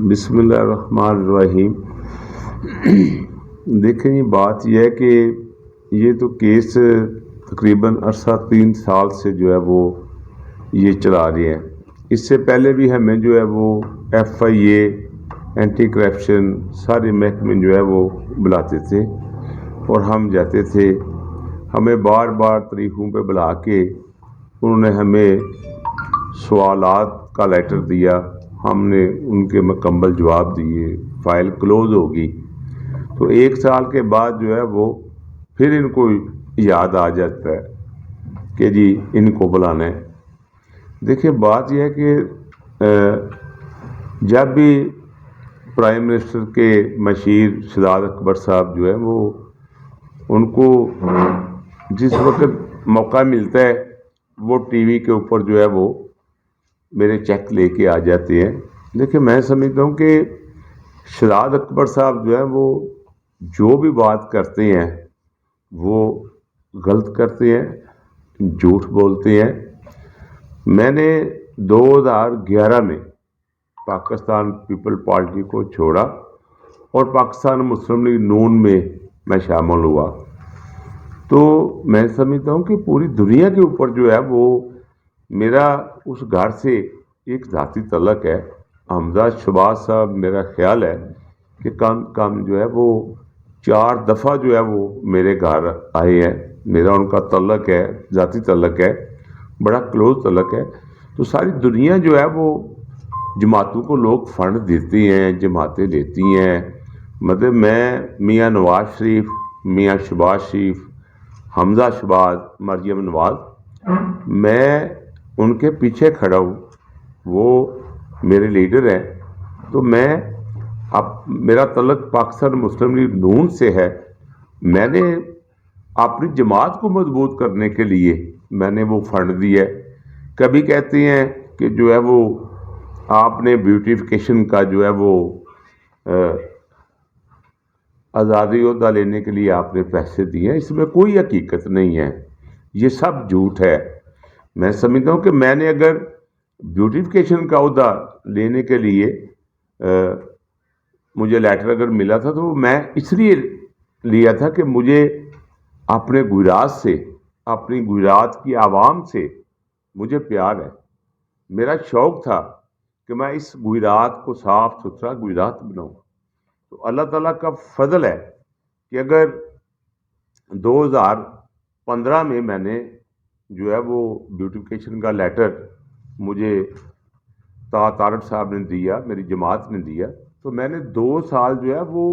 بسم اللہ الرحمن الرحیم۔ دیکھیں یہ بات یہ ہے کہ یہ تو کیس تقریباً عرصہ 3 سال سے جو ہے وہ یہ چلا رہے ہیں۔ اس سے پہلے بھی ہمیں جو ہے وہ FIA اینٹی کرپشن سارے محکمے جو ہے وہ بلاتے تھے اور ہم جاتے تھے۔ ہمیں بار بار تاریخوں پہ بلا کے انہوں نے ہمیں سوالات کا لیٹر دیا، ہم نے ان کے مکمل جواب دیے، فائل کلوز ہوگی۔ تو 1 سال کے بعد جو ہے وہ پھر ان کو یاد آ جاتا ہے کہ جی ان کو بلانا ہے۔ دیکھیں بات یہ ہے کہ جب بھی پرائم منسٹر کے مشیر شہزاد اکبر صاحب جو ہے وہ ان کو جس وقت موقع ملتا ہے وہ ٹی وی کے اوپر جو ہے وہ میرے چیک لے کے آ جاتے ہیں۔ دیکھیں میں سمجھتا ہوں کہ شہزاد اکبر صاحب جو ہے وہ جو بھی بات کرتے ہیں وہ غلط کرتے ہیں، جھوٹ بولتے ہیں۔ میں نے 2011 میں پاکستان پیپل پارٹی کو چھوڑا اور پاکستان مسلم لیگ نون میں شامل ہوا۔ تو میں سمجھتا ہوں کہ پوری دنیا کے اوپر جو ہے وہ میرا اس گھر سے ایک ذاتی تعلق ہے۔ حمزہ شہباز صاحب میرا خیال ہے کہ کم جو ہے وہ 4 دفعہ جو ہے وہ میرے گھر آئے ہیں، میرا ان کا تعلق ہے، ذاتی تعلق ہے، بڑا کلوز تعلق ہے۔ تو ساری دنیا جو ہے وہ جماعتوں کو لوگ فنڈ دیتے ہیں، جماعتیں لیتی ہیں۔ مطلب میں میاں نواز شریف، میاں شہباز شریف، حمزہ شہباز، مریم نواز، میں ان کے پیچھے کھڑا ہوں، وہ میرے لیڈر ہیں۔ تو میرا تعلق پاکستان مسلم لیگ نون سے ہے۔ میں نے اپنی جماعت کو مضبوط کرنے کے لیے میں نے وہ فنڈ دیا ہے۔ کبھی کہتے ہیں کہ جو ہے وہ آپ نے بیوٹیفیکیشن کا جو ہے وہ آزادی عہدہ لینے کے لیے آپ نے پیسے دیے ہیں، اس میں کوئی حقیقت نہیں ہے، یہ سب جھوٹ ہے۔ میں سمجھتا ہوں کہ میں نے اگر بیوٹیفیکیشن کا عہدہ لینے کے لیے مجھے لیٹر اگر ملا تھا تو میں اس لیے لیا تھا کہ مجھے اپنے گجرات سے، اپنی گجرات کی عوام سے مجھے پیار ہے۔ میرا شوق تھا کہ میں اس گجرات کو صاف ستھرا گجرات بناؤں۔ تو اللہ تعالیٰ کا فضل ہے کہ اگر 2015 میں نے جو ہے وہ بیوٹیفیکیشن کا لیٹر مجھے طارق صاحب نے دیا، میری جماعت نے دیا، تو میں نے 2 سال جو ہے وہ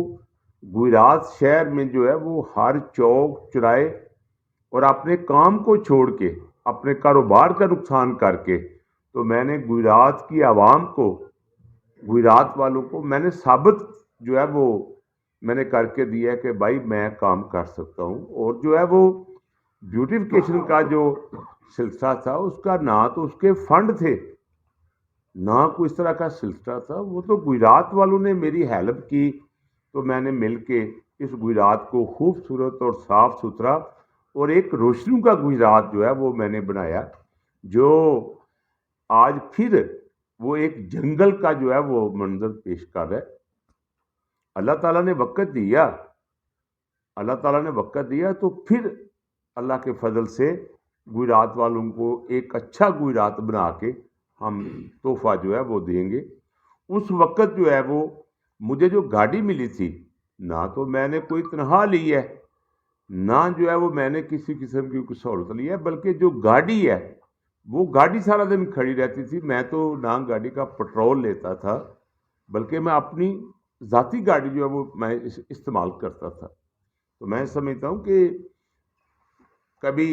گجرات شہر میں جو ہے وہ ہر چوک چرائے اور اپنے کام کو چھوڑ کے، اپنے کاروبار کا نقصان کر کے، تو میں نے گجرات کی عوام کو، گجرات والوں کو میں نے ثابت جو ہے وہ میں نے کر کے دیا کہ بھائی میں کام کر سکتا ہوں۔ اور جو ہے وہ بیوٹیفیکیشن کا جو سلسلہ تھا اس کا نہ تو اس کے فنڈ تھے، نہ کوئی اس طرح کا سلسلہ تھا، وہ تو گجرات والوں نے میری ہیلپ کی۔ تو میں نے مل کے اس گجرات کو خوبصورت اور صاف ستھرا اور ایک روشنیوں کا گجرات جو ہے وہ میں نے بنایا، جو آج پھر وہ ایک جنگل کا جو ہے وہ منظر پیش کر رہا ہے۔ اللہ تعالیٰ نے وقت دیا، اللہ تعالیٰ نے وقت دیا تو پھر اللہ کے فضل سے گجرات والوں کو ایک اچھا گجرات بنا کے ہم تحفہ جو ہے وہ دیں گے۔ اس وقت جو ہے وہ مجھے جو گاڑی ملی تھی، نہ تو میں نے کوئی تنخواہ لی ہے، نہ جو ہے وہ میں نے کسی قسم کی کوئی سہولت لی ہے، بلکہ جو گاڑی ہے وہ گاڑی سارا دن کھڑی رہتی تھی۔ میں تو نہ گاڑی کا پٹرول لیتا تھا، بلکہ میں اپنی ذاتی گاڑی جو ہے وہ میں استعمال کرتا تھا۔ تو میں سمجھتا ہوں کہ کبھی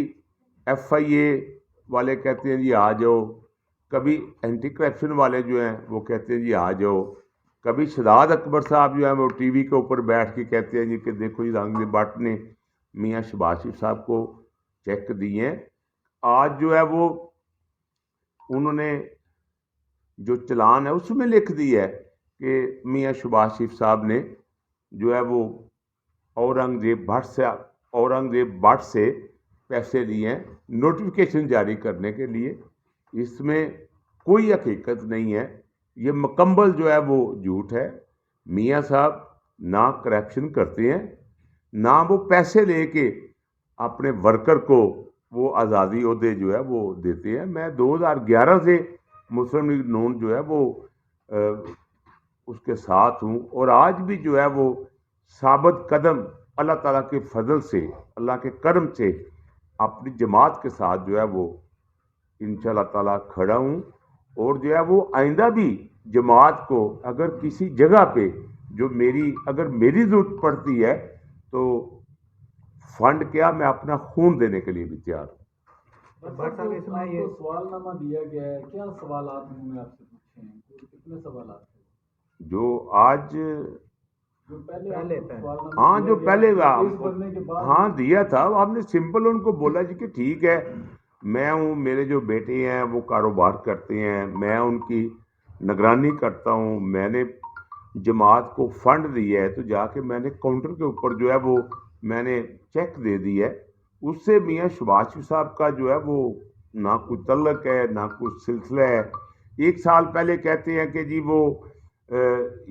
FIA والے کہتے ہیں جی آ جاؤ، کبھی اینٹی کرپشن والے جو ہیں وہ کہتے ہیں جی آ جاؤ، کبھی شہزاد اکبر صاحب جو ہیں وہ ٹی وی کے اوپر بیٹھ کے کہتے ہیں جی کہ دیکھو جی رنگ بٹ نے میاں شہباز شریف صاحب کو چیک دیے ہیں۔ آج جو ہے وہ انہوں نے جو چلان ہے اس میں لکھ دی ہے کہ میاں شہباز شریف صاحب نے جو ہے وہ اورنگزیب بٹ سے پیسے لیے ہیں نوٹیفیکیشن جاری کرنے کے لیے۔ اس میں کوئی حقیقت نہیں ہے، یہ مکمل جو ہے وہ جھوٹ ہے۔ میاں صاحب نہ کرپشن کرتے ہیں، نہ وہ پیسے لے کے اپنے ورکر کو وہ آزادی عہدے جو ہے وہ دیتے ہیں۔ میں 2011 سے مسلم لیگ نون جو ہے وہ اس کے ساتھ ہوں، اور آج بھی جو ہے وہ ثابت قدم اللہ تعالیٰ کے فضل سے، اللہ کے کرم سے اپنی جماعت کے ساتھ جو ہے وہ انشاءاللہ تعالیٰ کھڑا ہوں، اور جو ہے وہ آئندہ بھی جماعت کو اگر کسی جگہ پہ جو اگر میری ضرورت پڑتی ہے تو فنڈ کیا، میں اپنا خون دینے کے لیے بھی تیار ہوں۔ بٹ صاحب اس میں یہ سوال نامہ دیا گیا ہے، کیا سوالات انہوں نے آپ سے پوچھے ہیں؟ کتنے سوالات تھے جو آج جو پہلے ہاں جو پہلے بننے کے بعد ہاں دیا تھا، ہم نے سمپل ان کو بولا جی کہ ٹھیک ہے، میں ہوں، میرے جو بیٹے ہیں وہ کاروبار کرتے ہیں، میں ان کی نگرانی کرتا ہوں، میں نے جماعت کو فنڈ دیا ہے تو جا کے میں نے کاؤنٹر کے اوپر جو ہے وہ میں نے چیک دے دی ہے۔ اس سے میاں شباز شریف صاحب کا جو ہے وہ نہ کوئی تعلق ہے، نہ کوئی سلسلہ ہے۔ 1 سال پہلے کہتے ہیں کہ جی وہ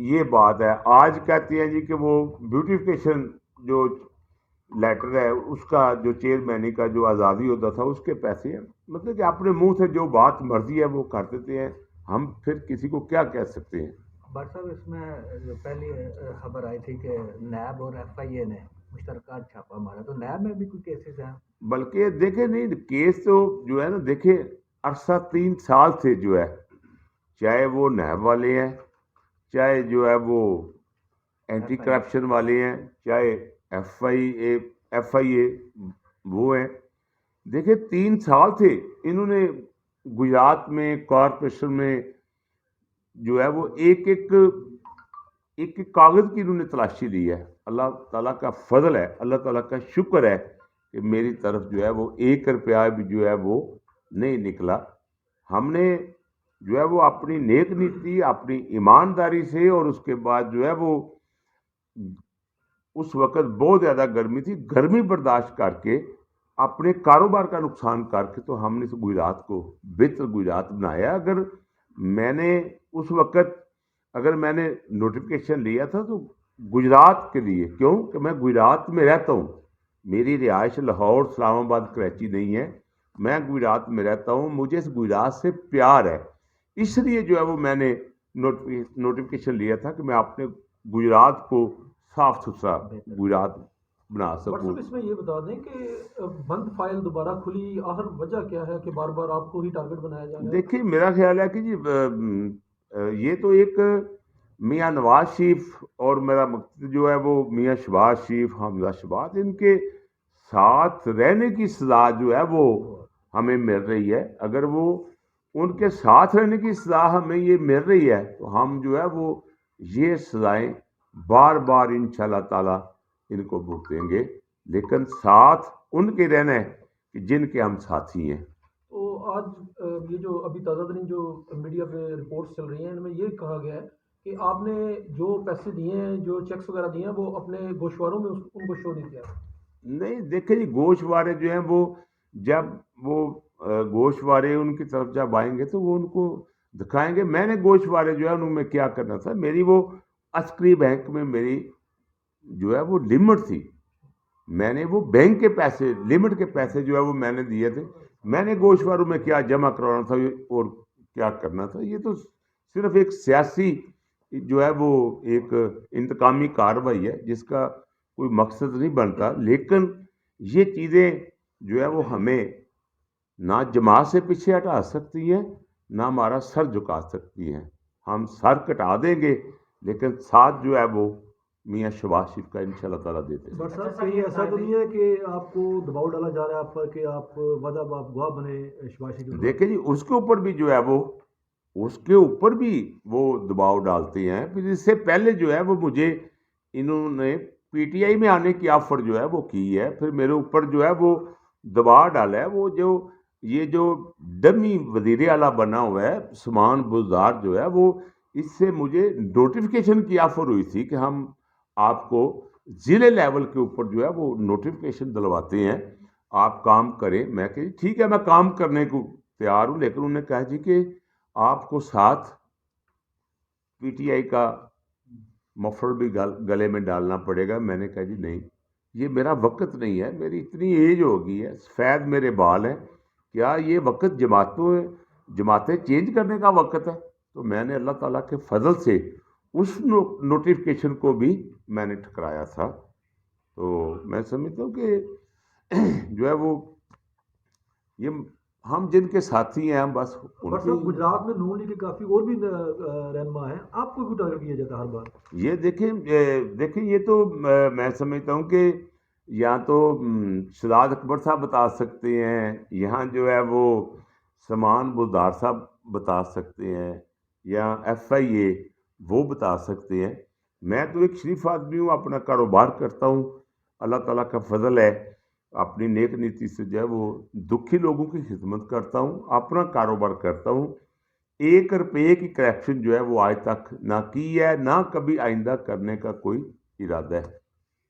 یہ بات ہے، آج کہتے ہیں جی کہ وہ بیوٹیفیکیشن جو لیٹر ہے اس کا جو چیئرمینی کا جو آزادی ہوتا تھا اس کے پیسے ہیں۔ مطلب کہ اپنے منہ سے جو بات مرضی ہے وہ کر دیتے ہیں، ہم پھر کسی کو کیا کہہ سکتے ہیں۔ بٹ صاحب اس میں جو پہلی خبر آئی تھی کہ نیب اور ایف آئی اے نے مشترکہ چھاپا مارا، تو نیب میں بھی کوئی کیسز ہیں؟ بلکہ دیکھیں نہیں، کیس تو جو ہے نا، دیکھیں عرصہ 3 سال سے جو ہے، چاہے وہ نیب والے ہیں، چاہے جو ہے وہ اینٹی کرپشن والے ہیں، چاہے ایف آئی اے وہ ہیں، دیکھیں 3 سال تھے انہوں نے گجرات میں کارپوریشن میں جو ہے وہ ایک کاغذ کی انہوں نے تلاشی دی ہے۔ اللہ تعالیٰ کا فضل ہے، اللہ تعالیٰ کا شکر ہے کہ میری طرف جو ہے وہ 1 روپیہ بھی جو ہے وہ نہیں نکلا۔ ہم نے جو ہے وہ اپنی نیک نیتی، اپنی ایمانداری سے، اور اس کے بعد جو ہے وہ اس وقت بہت زیادہ گرمی تھی، گرمی برداشت کر کے اپنے کاروبار کا نقصان کر کے تو ہم نے اس گجرات کو بہتر گجرات بنایا۔ اگر میں نے اس وقت میں نے نوٹیفیکیشن لیا تھا تو گجرات کے لیے، کیوں کہ میں گجرات میں رہتا ہوں، میری رہائش لاہور، اسلام آباد، کراچی نہیں ہے، میں گجرات میں رہتا ہوں، مجھے اس گجرات سے پیار ہے، اس لیے جو ہے وہ میں نے نوٹیفیکیشن لیا تھا کہ میں اپنے گجرات کو صاف ستھرا گجرات بنا سکوں۔ اس میں یہ بتا دیں کہ بند فائل دوبارہ کھلی، آخر وجہ کیا ہے کہ بار بار آپ کو ہی ٹارگٹ بنایا جا رہا ہے؟ دیکھیے میرا خیال ہے کہ جی یہ تو ایک میاں نواز شریف اور میرا مقصد جو ہے وہ میاں شباز شریف، حمزہ شباز، ان کے ساتھ رہنے کی سزا جو ہے وہ ہمیں مل رہی ہے۔ اگر وہ ان کے ساتھ رہنے کی سزا ہمیں یہ مل رہی ہے تو ہم جو ہے وہ یہ سزائیں بار بار انشاءاللہ تعالی ان کو بھگتیں گے، لیکن ساتھ ان کے رہنا ہے کہ جن کے ہم ساتھی ہیں۔ تو آج یہ جو ابھی تازہ ترین جو میڈیا پہ رپورٹس چل رہی ہیں، ان میں یہ کہا گیا ہے کہ آپ نے جو پیسے دیے ہیں، جو چیکس وغیرہ دیے ہیں، وہ اپنے گوشواروں میں ان کو شو نہیں کیا۔ نہیں دیکھیں جی، گوشوارے جو ہیں وہ جب وہ گوشوارے ان کی طرف جب آئیں گے تو وہ ان کو دکھائیں گے۔ میں نے گوشوارے جو ہے ان میں کیا کرنا تھا، میری وہ عسکری بینک میں میری جو ہے وہ لمٹ تھی، میں نے وہ بینک کے پیسے، لمٹ کے پیسے جو ہے وہ میں نے دیے تھے، میں نے گوشواروں میں کیا جمع کروانا تھا اور کیا کرنا تھا۔ یہ تو صرف ایک سیاسی جو ہے وہ ایک انتقامی کارروائی ہے جس کا کوئی مقصد نہیں بنتا، لیکن یہ چیزیں جو ہے وہ ہمیں نہ جماعت سے پیچھے ہٹا سکتی ہیں، نہ ہمارا سر جھکا سکتی ہیں۔ ہم سر کٹا دیں گے لیکن ساتھ جو ہے وہ میاں شباز شریف کا انشاءاللہ تعالیٰ دیتے ہیں۔ بٹ صاحب کہیں ایسا تو نہیں ہے کہ آپ کو دباؤ ڈالا جا رہا ہے آپ پر کہ آپ وعدہ آپ گواہ بنے شباز شریف؟ دیکھیں جی، اس کے اوپر بھی جو ہے وہ اس کے اوپر بھی وہ دباؤ ڈالتے ہیں۔ پھر اس سے پہلے جو ہے وہ مجھے انہوں نے پی ٹی آئی میں آنے کی آفر جو ہے وہ کی ہے، پھر میرے اوپر جو ہے وہ دباؤ ڈالا ہے۔ وہ یہ جو ڈمی وزیر اعلیٰ بنا ہوا ہے سمان بزدار جو ہے، وہ اس سے مجھے نوٹیفیکیشن کی آفر ہوئی تھی کہ ہم آپ کو ضلع لیول کے اوپر جو ہے وہ نوٹیفیکیشن دلواتے ہیں، آپ کام کریں۔ میں کہ ٹھیک ہے، میں کام کرنے کو تیار ہوں، لیکن انہوں نے کہا جی کہ آپ کو ساتھ پی ٹی آئی کا مفر بھی گلے میں ڈالنا پڑے گا. میں نے کہا جی نہیں، یہ میرا وقت نہیں ہے، میری اتنی ایج ہو گئی ہے، سفید میرے بال ہیں، کیا یہ وقت جماعتیں چینج کرنے کا وقت ہے؟ تو میں نے اللہ تعالیٰ کے فضل سے اس نوٹیفکیشن کو بھی میں نے ٹھکرایا تھا. تو میں سمجھتا ہوں کہ جو ہے وہ یہ ہم جن کے ساتھی ہیں ہم بس ان بٹ کی. صاحب گجرات میں نون لیگ کے کافی اور بھی رہنما ہیں، آپ کو کیوں ٹارگٹ کیا جاتا ہے ہر بار؟ یہ دیکھیں یہ تو میں سمجھتا ہوں کہ یا تو شہزاد اکبر صاحب بتا سکتے ہیں، یہاں جو ہے وہ سمان بلدار صاحب بتا سکتے ہیں، یا ایف آئی اے وہ بتا سکتے ہیں. میں تو ایک شریف آدمی ہوں، اپنا کاروبار کرتا ہوں، اللہ تعالیٰ کا فضل ہے، اپنی نیک نیتی سے جو ہے وہ دکھی لوگوں کی خدمت کرتا ہوں، اپنا کاروبار کرتا ہوں. 1 روپے کی کرپشن جو ہے وہ آج تک نہ کی ہے، نہ کبھی آئندہ کرنے کا کوئی ارادہ ہے.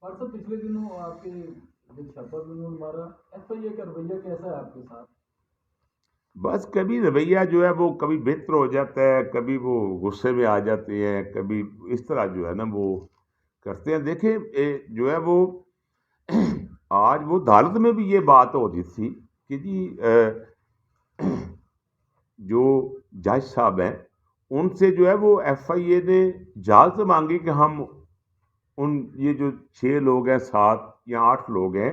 اور سر پچھلے دنوں آپ کے جب چھاپا مارا، ایف آئی اے کا رویہ کیسا ہے آپ کے ساتھ؟ بس کبھی رویہ جو ہے وہ کبھی بہتر ہو جاتا ہے، کبھی وہ غصے میں آ جاتے ہیں، کبھی اس طرح جو ہے نا وہ کرتے ہیں. دیکھیں جو ہے وہ آج وہ عدالت میں بھی یہ بات ہو رہی تھی کہ جی جو جج صاحب ہیں ان سے جو ہے وہ ایف آئی اے نے اجازت مانگی کہ ہم یہ جو 6 لوگ ہیں، 7 یا 8 لوگ ہیں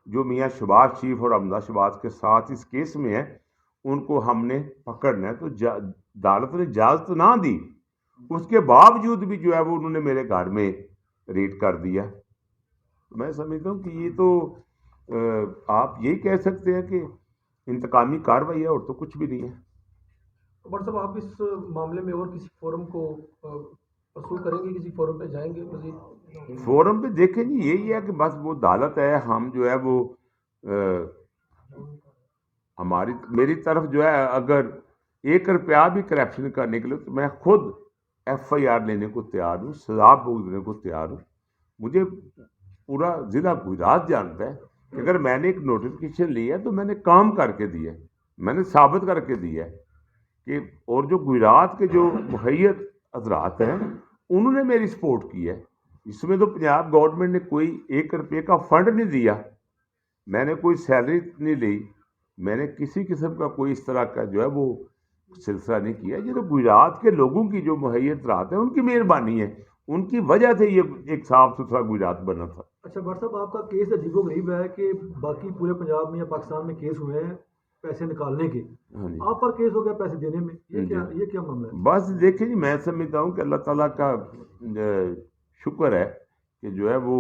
جو میاں شہباز شریف اور حمزہ شہباز کے ساتھ اس کیس میں ہیں، ان کو ہم نے پکڑنا ہے. تو عدالت نے اجازت نہ دی، اس کے باوجود بھی جو ہے وہ انہوں نے میرے گھر میں ریڈ کر دیا. میں سمجھتا ہوں کہ یہ تو آپ یہی کہہ سکتے ہیں کہ انتقامی کارروائی ہے، اور تو کچھ بھی نہیں ہے. بٹ صاحب آپ اس معاملے میں اور کسی فورم کو پرسو کریں گے، کسی فورم پہ جائیں گے مزید؟ فورم پہ دیکھیں جی یہی ہے کہ بس وہ عدالت ہے، ہم جو ہے وہ میری طرف جو ہے اگر 1 روپیہ بھی کرپشن کا نکلے تو میں خود ایف آئی آر لینے کو تیار ہوں، سزا بھگتنے کو تیار ہوں. مجھے پورا ضلع گجرات جانتا ہے کہ اگر میں نے ایک نوٹیفکیشن لی ہے تو میں نے کام کر کے دیا ہے، میں نے ثابت کر کے دیا ہے کہ اور جو گجرات کے جو مہیر حضرات ہیں انہوں نے میری سپورٹ کی ہے. اس میں تو پنجاب گورنمنٹ نے کوئی 1 روپے کا فنڈ نہیں دیا، میں نے کوئی سیلری نہیں لی، میں نے کسی قسم کا کوئی اس طرح کا جو ہے وہ سلسلہ نہیں کیا. یہ تو گجرات کے لوگوں کی جو مہیر حضرات ہیں ان کی مہربانی ہے، ان کی وجہ سے یہ ایک صاف ستھرا گجرات بنا تھا. اچھا بٹ صاحب آپ کا کیس عجیب و غریب ہے کہ باقی پورے پنجاب میں یا پاکستان میں کیس ہوئے ہیں پیسے نکالنے کے، ہاں جی. آپ پر کیس ہو گیا پیسے دینے میں، یہ کیا معاملہ ہے؟ بس دیکھیں جی میں سمجھتا ہوں کہ اللہ تعالیٰ کا شکر ہے کہ جو ہے وہ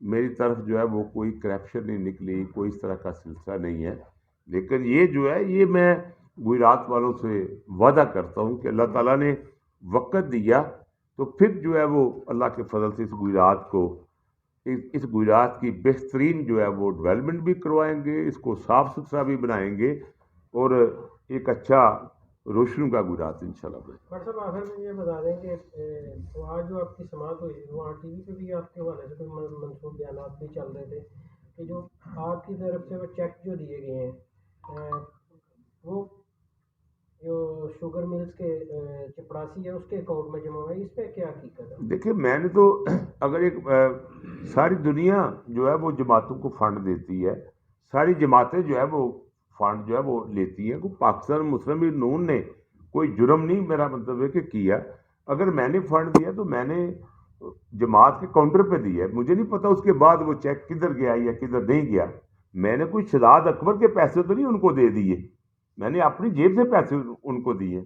میری طرف جو ہے وہ کوئی کرپشن نہیں نکلی، کوئی اس طرح کا سلسلہ نہیں ہے. لیکن یہ جو ہے یہ میں گجرات والوں سے وعدہ کرتا ہوں کہ اللہ تعالیٰ نے وقت دیا تو پھر جو ہے وہ اللہ کے فضل سے اس گجرات کی بہترین جو ہے وہ ڈیولپمنٹ بھی کروائیں گے، اس کو صاف ستھرا بھی بنائیں گے، اور ایک اچھا روشنوں کا گجرات انشاءاللہ بنے. ڈاکٹر صاحب آخر میں یہ بتا دیں کہ آج جو آپ کی سماعت ہوئی وہاں ٹی وی پہ بھی آپ کے حوالے سے کوئی منسوخ بیانات بھی چل رہے تھے کہ جو آپ کی طرف سے وہ چیک جو دیے گئے ہیں وہ جو شوگر ملز کے چپڑاسی ہے اس کے اکاؤنٹ میں جمع ہوا ہے، اس پہ کیا حقیقت ہے؟ دیکھیں میں نے تو اگر ایک ساری دنیا جو ہے وہ جماعتوں کو فنڈ دیتی ہے، ساری جماعتیں جو ہے وہ فنڈ جو ہے وہ لیتی ہیں. کوئی پاکستان مسلم لیگ نون نے کوئی جرم نہیں میرا مطلب ہے کہ کیا. اگر میں نے فنڈ دیا تو میں نے جماعت کے کاؤنٹر پہ دیا ہے، مجھے نہیں پتا اس کے بعد وہ چیک کدھر گیا یا کدھر نہیں گیا. میں نے کوئی شہزاد اکبر کے پیسے تو نہیں ان کو دے دیے، میں نے اپنی جیب سے پیسے ان کو دیے.